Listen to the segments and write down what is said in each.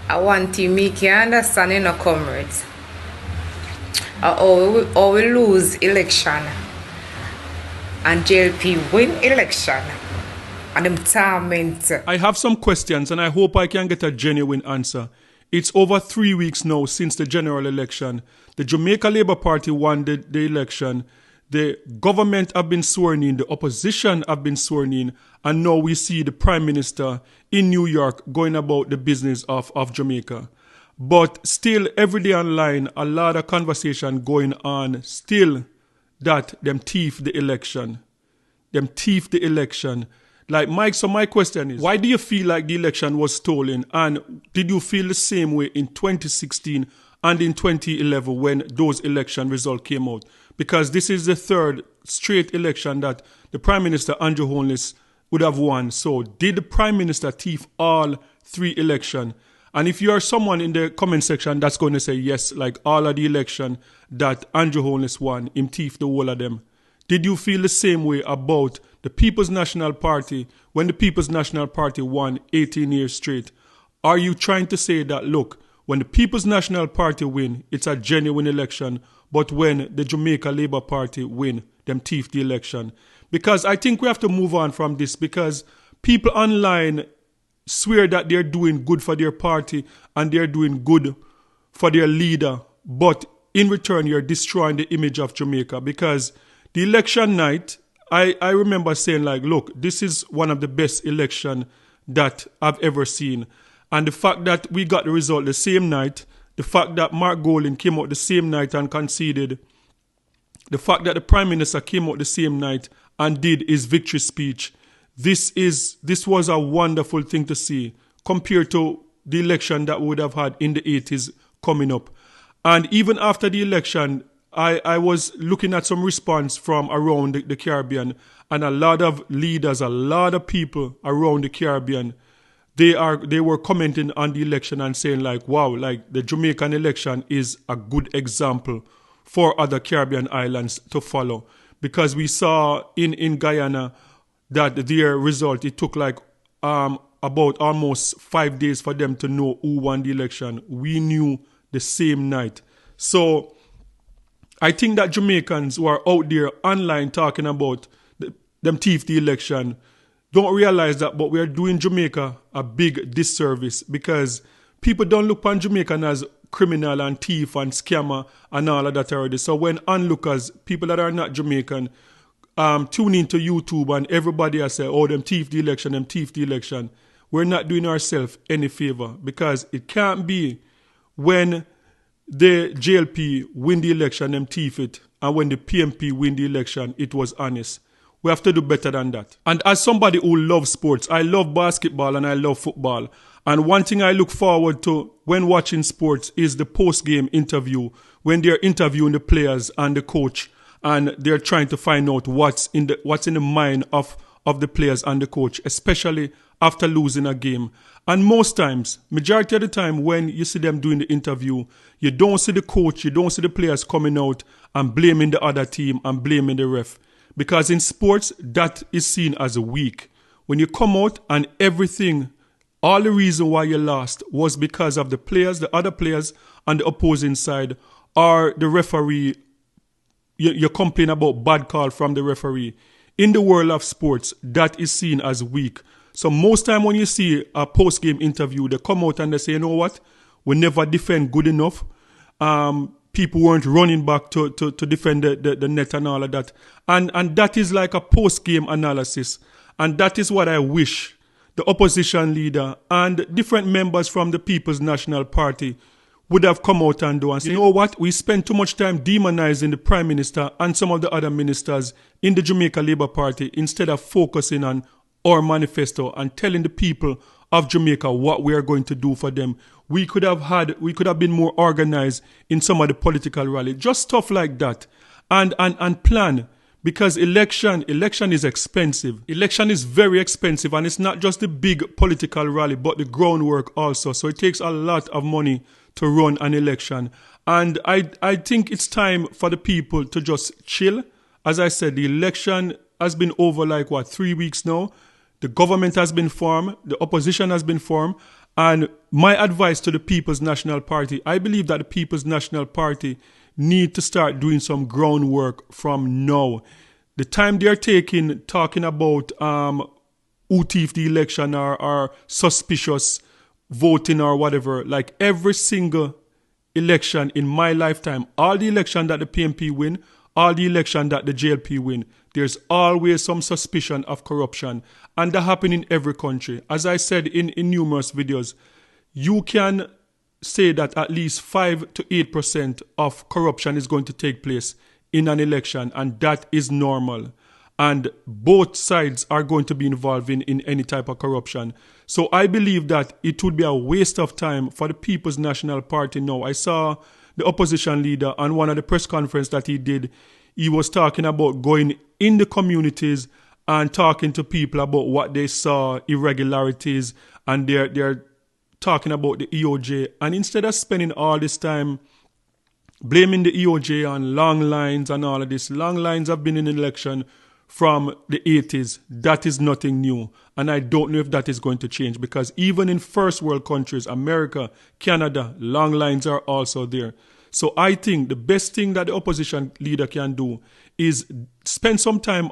I want to make you understand, comrades. How we lose election and JLP win election and them torment. I have some questions and I hope I can get a genuine answer. It's over 3 weeks now since the general election. The Jamaica Labour Party won the election. The government have been sworn in, the opposition have been sworn in, and now we see the Prime Minister in New York going about the business of Jamaica. But still, every day online, a lot of conversation going on still that them thief the election. Them thief the election. Like Mike, so my question is, why do you feel like the election was stolen? And did you feel the same way in 2016 and in 2011 when those election results came out? Because this is the third straight election that the Prime Minister, Andrew Holness, would have won. So did the Prime Minister thief all 3 elections? And if you are someone in the comment section that's going to say yes, like all of the election that Andrew Holness won, him thief the whole of them. Did you feel the same way about the People's National Party when the People's National Party won 18 years straight? Are you trying to say that, look, when the People's National Party win, it's a genuine election, but when the Jamaica Labour Party win, them thief the election? Because I think we have to move on from this, because people online swear that they're doing good for their party and they're doing good for their leader, but in return you're destroying the image of Jamaica. Because the election night, I remember saying like, look, this is one of the best election that I've ever seen. And the fact that we got the result the same night, the fact that Mark Golding came out the same night and conceded, the fact that the Prime Minister came out the same night and did his victory speech, this was a wonderful thing to see compared to the election that we would have had in the 80s coming up. And even after the election, I was looking at some response from around the Caribbean, and a lot of leaders, a lot of people around the Caribbean, they were commenting on the election and saying like, wow, like the Jamaican election is a good example for other Caribbean islands to follow. Because we saw in Guyana that their result, it took like about almost 5 days for them to know who won the election. We knew the same night. So I think that Jamaicans who are out there online talking about them thief the election don't realize that, but we are doing Jamaica a big disservice, because people don't look upon Jamaican as criminal and thief and scammer and all of that already. So when onlookers, people that are not Jamaican, tune into YouTube and everybody has said, oh, them thief the election, them thief the election, we're not doing ourselves any favor, because it can't be when the JLP win the election, them thief it, and when the PMP win the election, it was honest. We have to do better than that. And as somebody who loves sports, I love basketball and I love football. And one thing I look forward to when watching sports is the post-game interview, when they're interviewing the players and the coach, and they're trying to find out what's in the mind of the players and the coach, especially after losing a game. And most times, majority of the time when you see them doing the interview, you don't see the coach, you don't see the players coming out and blaming the other team and blaming the ref. Because in sports, that is seen as weak. When you come out and everything, all the reason why you lost was because of the players, the other players on the opposing side, or the referee, you complain about bad call from the referee. In the world of sports, that is seen as weak. So most time when you see a post-game interview, they come out and they say, you know what, we never defend good enough. People weren't running back to defend the net and all of that. And that is like a post-game analysis. And that is what I wish the opposition leader and different members from the People's National Party would have come out and do and say, you know what, we spend too much time demonizing the Prime Minister and some of the other ministers in the Jamaica Labour Party instead of focusing on our manifesto and telling the people of Jamaica what we are going to do for them. We could have been more organized in some of the political rally, just stuff like that, and plan. Because election is expensive. Election is very expensive, and it's not just the big political rally, but the groundwork also. So it takes a lot of money to run an election. And I think it's time for the people to just chill. As I said, the election has been over 3 weeks now. The government has been formed, the opposition has been formed, And my advice to the People's National Party, I believe that the People's National Party need to start doing some groundwork from now. The time they're taking talking about who thief the election or suspicious voting or whatever, like every single election in my lifetime, all the election that the PNP win, all the election that the JLP win, there's always some suspicion of corruption. And that happens in every country. As I said in numerous videos, you can say that at least 5 to 8% of corruption is going to take place in an election, and that is normal. And both sides are going to be involved in any type of corruption. So I believe that it would be a waste of time for the People's National Party now. I saw the opposition leader on one of the press conferences that he did. He was talking about going in the communities and talking to people about what they saw, irregularities, and they're talking about the EOJ. And instead of spending all this time blaming the EOJ on long lines and all of this, long lines have been in an election from the 80s. That is nothing new. And I don't know if that is going to change, because even in first world countries, America, Canada, long lines are also there. So I think the best thing that the opposition leader can do is spend some time,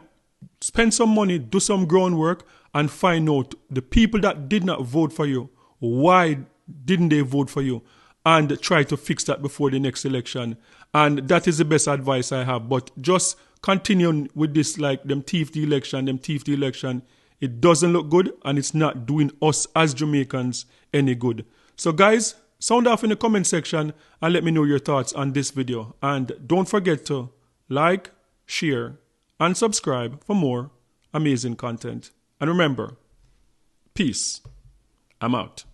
spend some money, do some groundwork, and find out the people that did not vote for you, why didn't they vote for you, and try to fix that before the next election. And that is the best advice I have. But just continuing with this, like them thief the election, it doesn't look good, and it's not doing us as Jamaicans any good. So guys, sound off in the comment section and let me know your thoughts on this video. And don't forget to like, share, and subscribe for more amazing content. And remember, peace. I'm out.